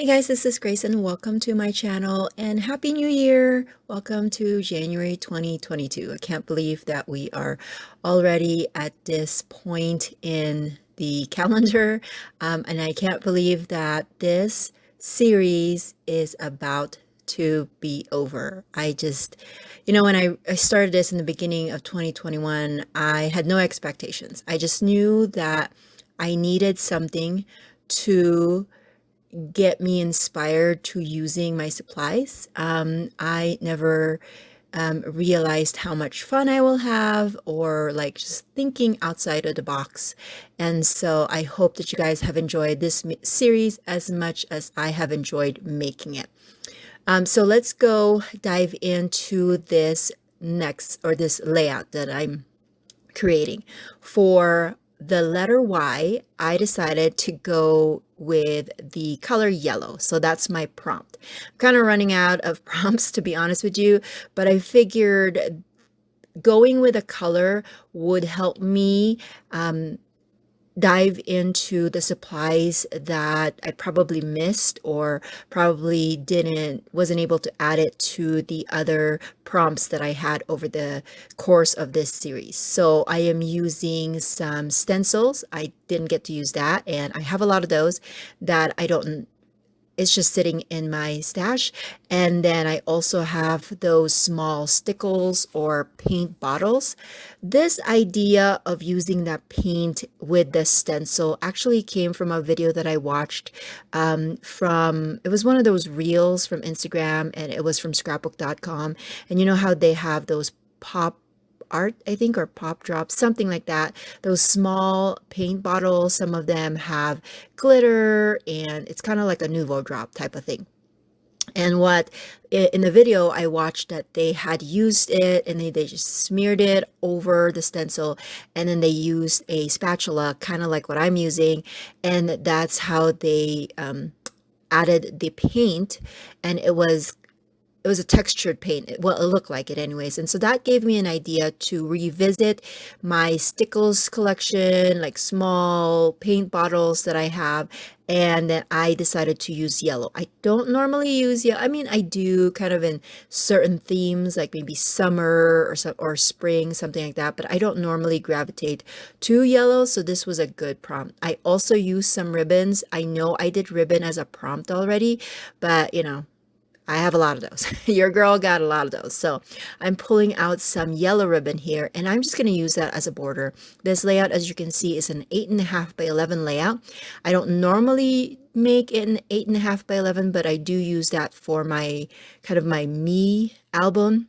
Hey guys, this is Grace and welcome to my channel and Happy New Year! Welcome to January 2022. I can't believe that we are already at this point in the calendar, and I can't believe that this series is about to be over. When I started this in the beginning of 2021, I had no expectations. I just knew that I needed something to get me inspired to using my supplies. I never realized how much fun I will have or like just thinking outside of the box. And so I hope that you guys have enjoyed this series as much as I have enjoyed making it. So let's go dive into this this layout that I'm creating. For the letter Y, I decided to go with the color yellow. So that's my prompt. I'm kind of running out of prompts, to be honest with you, but I figured going with a color would help me dive into the supplies that I probably missed or probably wasn't able to add it to the other prompts that I had over the course of this series. So I am using some stencils. I didn't get to use that, and I have a lot of those that it's just sitting in my stash. And then I also have those small Stickles or paint bottles. This idea of using that paint with the stencil actually came from a video that I watched it was one of those reels from Instagram, and it was from scrapbook.com. And you know how they have those pop art, I think, or pop drops, something like that. Those small paint bottles, some of them have glitter, and it's kind of like a nouveau drop type of thing. And in the video I watched, that they had used it and they just smeared it over the stencil, and then they used a spatula, kind of like what I'm using, and that's how they added the paint. And it was a textured paint. Well, it looked like it anyways. And so that gave me an idea to revisit my Stickles collection, like small paint bottles that I have. And then I decided to use yellow. I don't normally use yellow. I mean, I do kind of in certain themes, like maybe summer or spring, something like that. But I don't normally gravitate to yellow. So this was a good prompt. I also used some ribbons. I know I did ribbon as a prompt already, but I have a lot of those. Your girl got a lot of those. So I'm pulling out some yellow ribbon here, and I'm just going to use that as a border. This layout, as you can see, is an 8.5 by 11 layout. I don't normally make it an 8.5 by 11, but I do use that for my kind of my me album.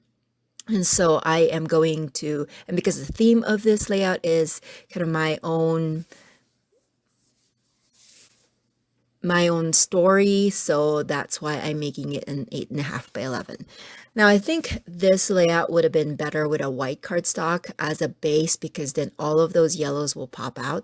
And so I am going to, and because the theme of this layout is kind of my own story, so that's why I'm making it an 8.5 by 11. Now I think this layout would have been better with a white cardstock as a base, because then all of those yellows will pop out.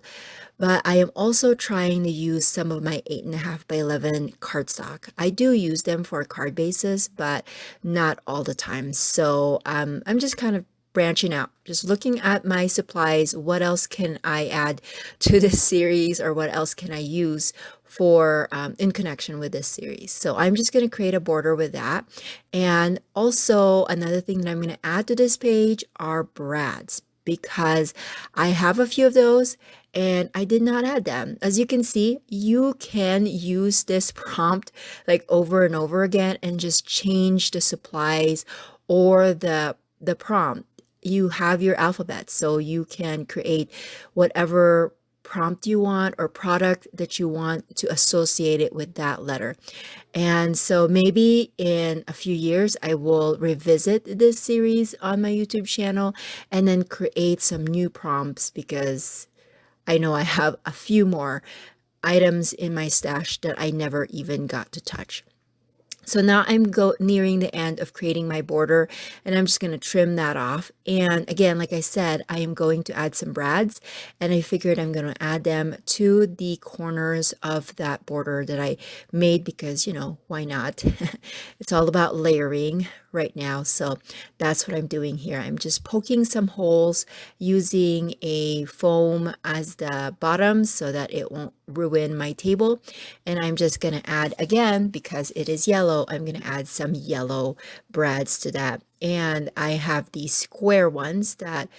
But I am also trying to use some of my 8.5 by 11 cardstock. I do use them for card bases, but not all the time. So I'm just kind of branching out, just looking at my supplies. What else can I add to this series, or what else can I use for in connection with this series? So I'm just going to create a border with that. And also another thing that I'm going to add to this page are brads, because I have a few of those and I did not add them. As you can see, you can use this prompt like over and over again and just change the supplies or the prompt. You have your alphabet, so you can create whatever prompt you want or product that you want to associate it with that letter. And so maybe in a few years I will revisit this series on my YouTube channel and then create some new prompts, because I know I have a few more items in my stash that I never even got to touch. So now I'm nearing the end of creating my border, and I'm just going to trim that off. And again, like I said, I am going to add some brads, and I figured I'm going to add them to the corners of that border that I made, because, why not? It's all about layering, right now. So that's what I'm doing here. I'm just poking some holes using a foam as the bottom so that it won't ruin my table. And I'm just going to add, again, because it is yellow, I'm going to add some yellow brads to that. And I have these square ones that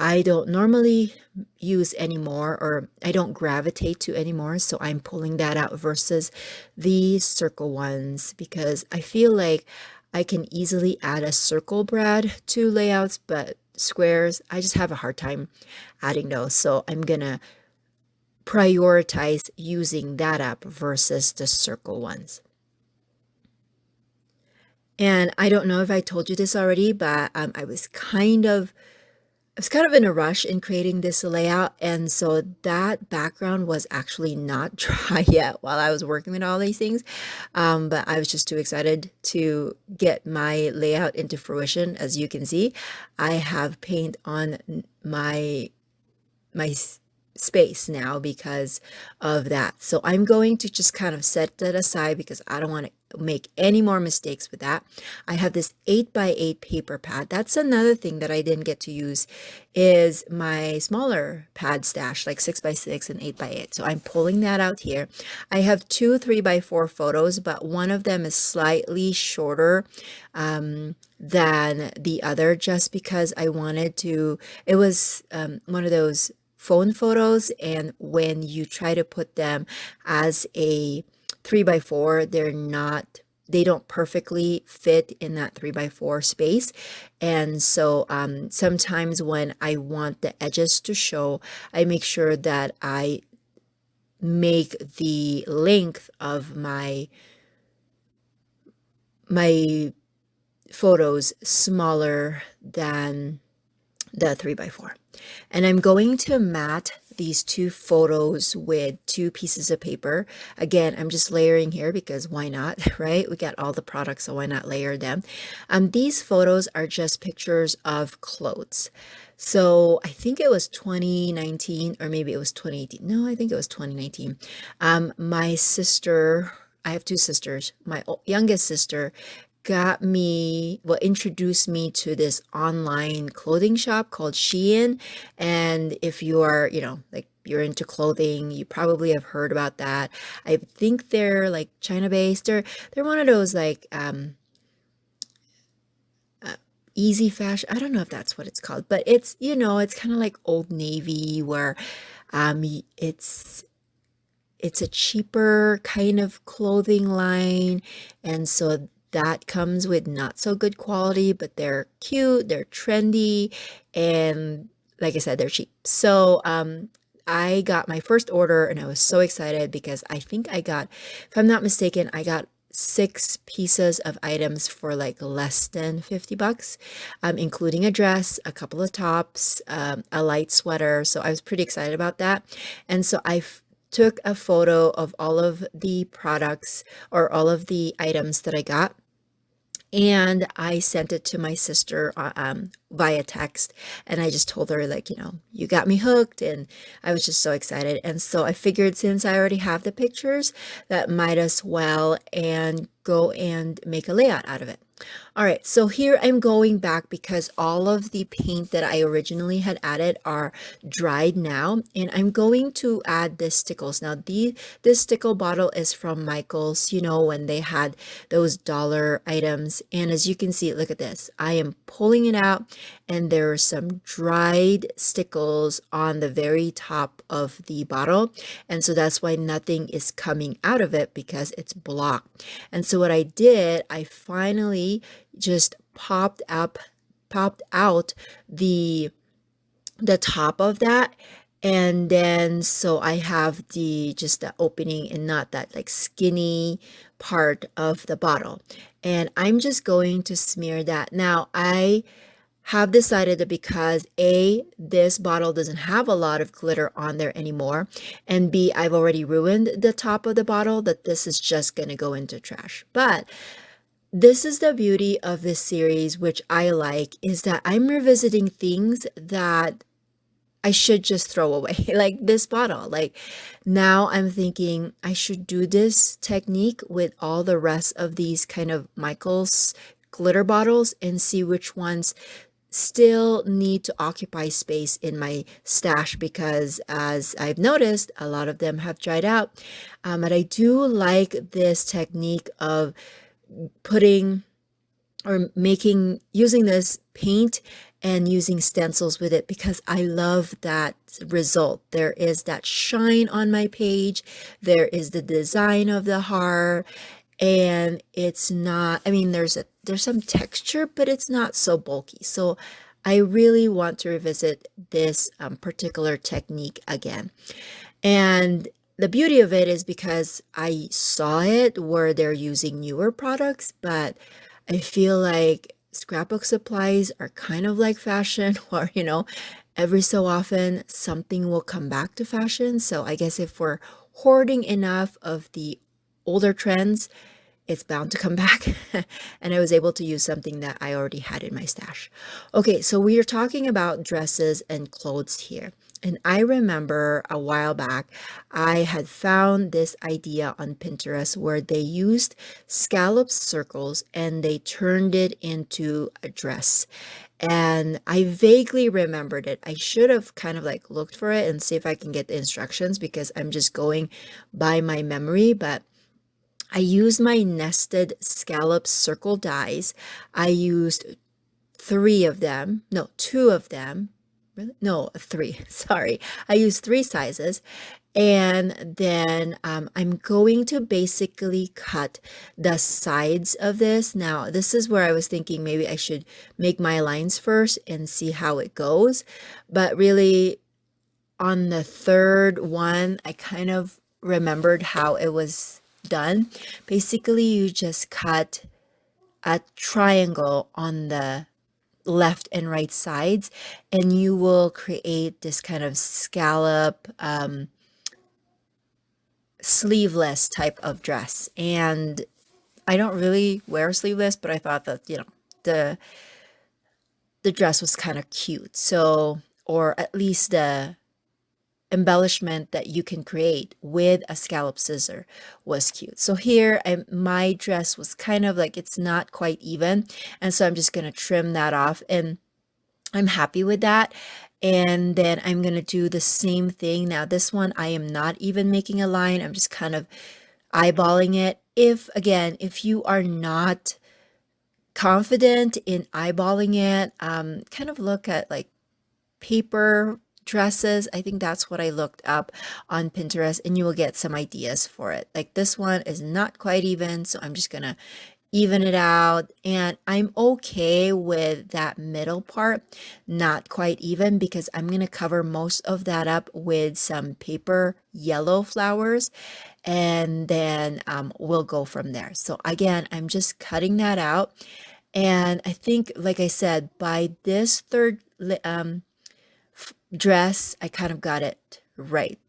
I don't normally use anymore, or I don't gravitate to anymore. So I'm pulling that out versus the circle ones because I feel like I can easily add a circle brad to layouts, but squares, I just have a hard time adding those. So I'm going to prioritize using that up versus the circle ones. And I don't know if I told you this already, but I was kind of in a rush in creating this layout, and so that background was actually not dry yet while I was working with all these things, but I was just too excited to get my layout into fruition. As you can see, I have paint on my space now because of that. So I'm going to just kind of set that aside because I don't want to make any more mistakes with that. I have this 8x8 paper pad. That's another thing that I didn't get to use is my smaller pad stash, like 6x6 and 8x8. So I'm pulling that out here. I have two 3x4 photos, but one of them is slightly shorter than the other just because I wanted to, it was one of those phone photos, and when you try to put them as a 3x4, they don't perfectly fit in that 3x4 space. And so sometimes when I want the edges to show, I make sure that I make the length of my photos smaller than the 3x4. And I'm going to mat these two photos with two pieces of paper. Again, I'm just layering here because why not, right? We got all the products, so why not layer them? These photos are just pictures of clothes. So I think it was 2019 or maybe it was 2018. No, I think it was 2019. My sister, I have two sisters. My youngest sister introduced me to this online clothing shop called Shein. And if you are, like you're into clothing, you probably have heard about that. I think they're like China based. They're one of those like easy fashion. I don't know if that's what it's called, but it's, it's kind of like Old Navy where it's a cheaper kind of clothing line. And so that comes with not so good quality, but they're cute, they're trendy, and like I said, they're cheap. So I got my first order and I was so excited because I think if I'm not mistaken, I got 6 pieces of items for like less than $50, including a dress, a couple of tops, a light sweater. So I was pretty excited about that. And so I took a photo of all of the products or all of the items that I got, and I sent it to my sister via text, and I just told her like, you got me hooked, and I was just so excited. And so I figured since I already have the pictures, that might as well and go and make a layout out of it. All right, so here I'm going back because all of the paint that I originally had added are dried now, and I'm going to add this Stickles. Now, this stickle bottle is from Michael's, when they had those dollar items. And as you can see, look at this. I am pulling it out, and there are some dried Stickles on the very top of the bottle. And so that's why nothing is coming out of it because it's blocked. And so what I did, I finally just popped out the top of that, and then so I have just the opening and not that like skinny part of the bottle, and I'm just going to smear that. Now I have decided that because A, this bottle doesn't have a lot of glitter on there anymore, and B, I've already ruined the top of the bottle, that this is just going to go into trash. But this is the beauty of this series, which I like, is that I'm revisiting things that I should just throw away, like this bottle. Like now I'm thinking I should do this technique with all the rest of these kind of Michael's glitter bottles and see which ones still need to occupy space in my stash, because as I've noticed, a lot of them have dried out. But I do like this technique of putting or using this paint and using stencils with it, because I love that result. There is that shine on my page. There is the design of the heart, and it's not, I mean, there's some texture, but it's not so bulky. So I really want to revisit this particular technique again. And the beauty of it is because I saw it where they're using newer products, but I feel like scrapbook supplies are kind of like fashion, or, every so often something will come back to fashion. So I guess if we're hoarding enough of the older trends, it's bound to come back. And I was able to use something that I already had in my stash. Okay, so we are talking about dresses and clothes here. And I remember a while back, I had found this idea on Pinterest where they used scallop circles and they turned it into a dress. And I vaguely remembered it. I should have kind of like looked for it and see if I can get the instructions, because I'm just going by my memory. But I used my nested scallop circle dies. I used two of them. Really? No, three. Sorry. I used 3 sizes. And then I'm going to basically cut the sides of this. Now, this is where I was thinking maybe I should make my lines first and see how it goes. But really, on the third one, I kind of remembered how it was done. Basically, you just cut a triangle on the left and right sides, and you will create this kind of scallop sleeveless type of dress. And I don't really wear sleeveless, but I thought that, the dress was kind of cute. So, or at least the embellishment that you can create with a scallop scissor was cute. So here my dress was kind of like, it's not quite even, and so I'm just going to trim that off, and I'm happy with that. And then I'm going to do the same thing. Now this one, I am not even making a line. I'm just kind of eyeballing it. If you are not confident in eyeballing it, kind of look at like paper dresses. I think that's what I looked up on Pinterest, and you will get some ideas for it. Like this one is not quite even, so I'm just gonna even it out. And I'm okay with that middle part not quite even, because I'm gonna cover most of that up with some paper yellow flowers, and then we'll go from there. So again, I'm just cutting that out. And I think, like I said, by this third dress, I kind of got it right.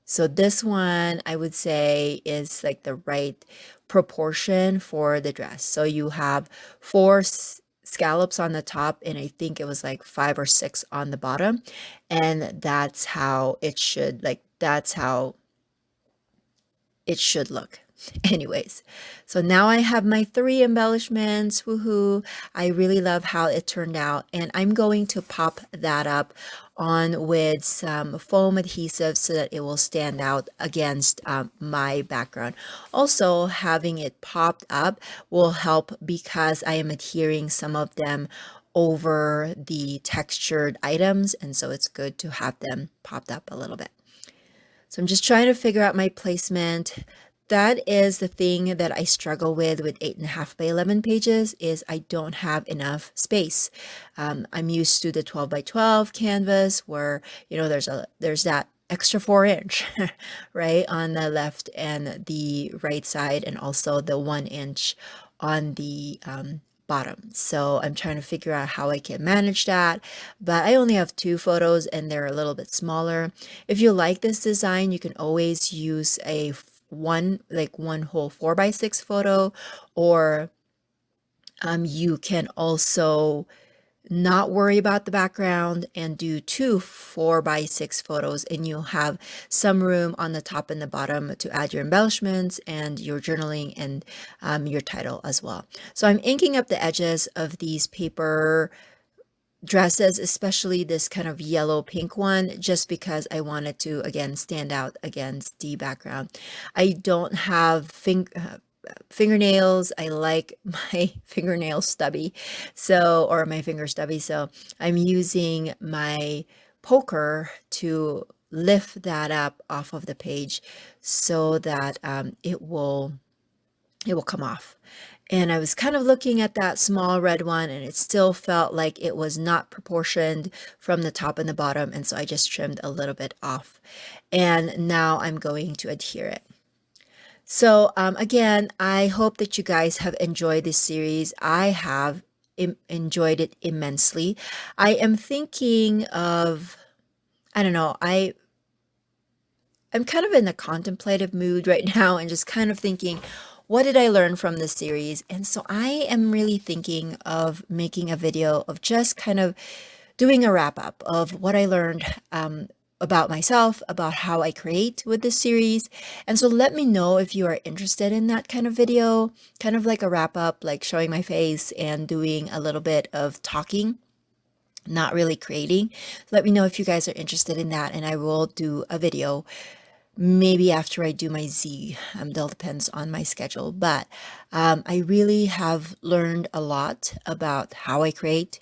So this one, I would say, is like the right proportion for the dress. So you have 4 scallops on the top, and I think it was like 5 or 6 on the bottom. And that's how it should, that's how it should look. Anyways, so now I have my 3 embellishments. Woohoo. I really love how it turned out, and I'm going to pop that up on with some foam adhesive so that it will stand out against my background. Also, having it popped up will help because I am adhering some of them over the textured items, and so it's good to have them popped up a little bit. So I'm just trying to figure out my placement. That is the thing that I struggle with 8.5 by 11 pages, is I don't have enough space. I'm used to the 12 by 12 canvas where, there's that extra 4 inch, right, on the left and the right side, and also the 1 inch on the bottom. So I'm trying to figure out how I can manage that, but I only have 2 photos and they're a little bit smaller. If you like this design, you can always use one whole 4 by 6 photo, or you can also not worry about the background and do 2 4x6 photos, and you'll have some room on the top and the bottom to add your embellishments and your journaling and your title as well. So I'm inking up the edges of these paper dresses, especially this kind of yellow pink one, just because I wanted to again stand out against the background. I don't have fingernails. I like my fingernail stubby, so, or my finger stubby, so I'm using my poker to lift that up off of the page so that it will come off. And I was kind of looking at that small red one, and it still felt like it was not proportioned from the top and the bottom, and so I just trimmed a little bit off. And now I'm going to adhere it. So again, I hope that you guys have enjoyed this series. I have enjoyed it immensely. I am thinking of, I don't know, I'm kind of in a contemplative mood right now and just kind of thinking, what did I learn from this series? And so I am really thinking of making a video of just kind of doing a wrap up of what I learned about myself, about how I create with this series. And so let me know if you are interested in that kind of video, kind of like a wrap up, like showing my face and doing a little bit of talking, not really creating. Let me know if you guys are interested in that, and I will do a video maybe after I do my Z. That depends on my schedule, but I really have learned a lot about how I create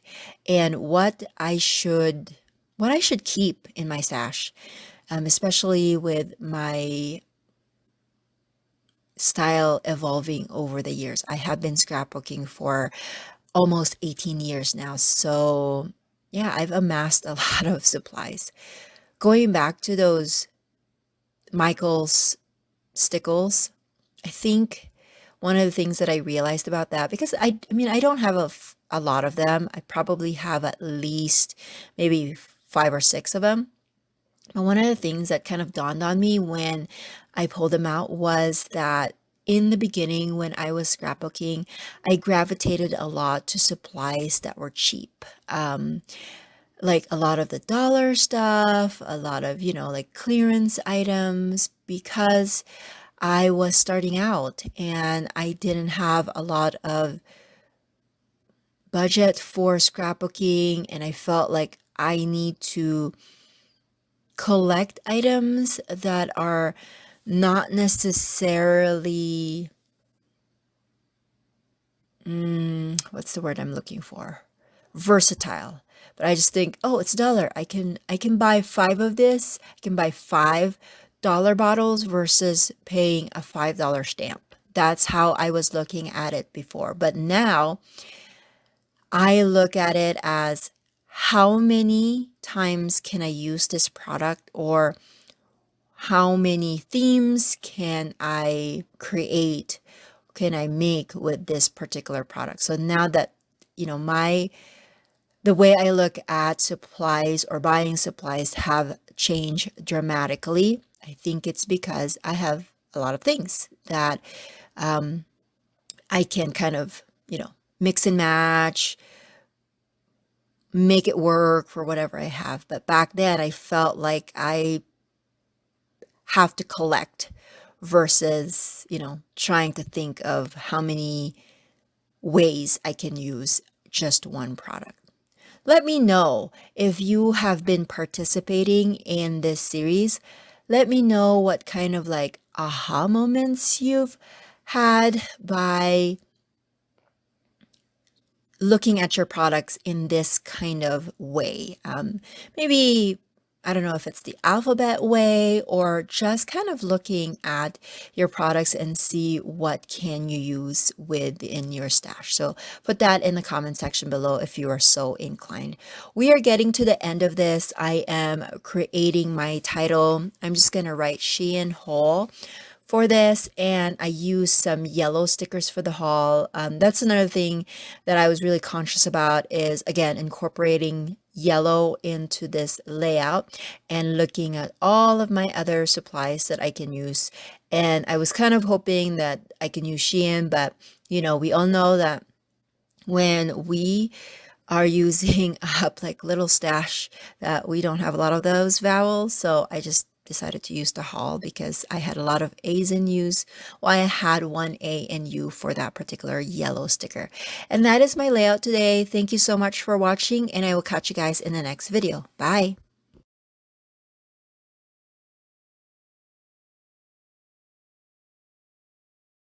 and what I should keep in my stash, especially with my style evolving over the years. I have been scrapbooking for almost 18 years now, so yeah, I've amassed a lot of supplies. Going back to those Michael's Stickles, I think one of the things that I realized about that, because I mean, I don't have a lot of them. I probably have at least maybe 5 or 6 of them. But one of the things that kind of dawned on me when I pulled them out was that in the beginning, when I was scrapbooking, I gravitated a lot to supplies that were cheap. Like a lot of the dollar stuff, a lot of, like clearance items, because I was starting out and I didn't have a lot of budget for scrapbooking, and I felt like I need to collect items that are not necessarily, what's the word I'm looking for? Versatile. But I just think, oh, it's $1. I can buy 5 of this. I can buy $5 bottles versus paying a $5 stamp. That's how I was looking at it before. But now I look at it as, how many times can I use this product, or how many themes can I create, can I make with this particular product? So now that, the way I look at supplies or buying supplies have changed dramatically. I think it's because I have a lot of things that I can kind of, mix and match, make it work for whatever I have. But back then I felt like I have to collect versus, trying to think of how many ways I can use just one product. Let me know if you have been participating in this series. Let me know what kind of like aha moments you've had by looking at your products in this kind of way. Maybe, I don't know if it's the alphabet way, or just kind of looking at your products and see what can you use within your stash. So put that in the comment section below if you are so inclined. We are getting to the end of this. I am creating my title. I'm just going to write Shein haul for this, and I use some yellow stickers for the haul. That's another thing that I was really conscious about, is again incorporating yellow into this layout and looking at all of my other supplies that I can use. And I was kind of hoping that I can use Shein, but we all know that when we are using up like little stash that we don't have a lot of those vowels. So I just decided to use the hall because I had a lot of A's and U's. Well, I had one A and U for that particular yellow sticker. And that is my layout today. Thank you so much for watching, and I will catch you guys in the next video. Bye.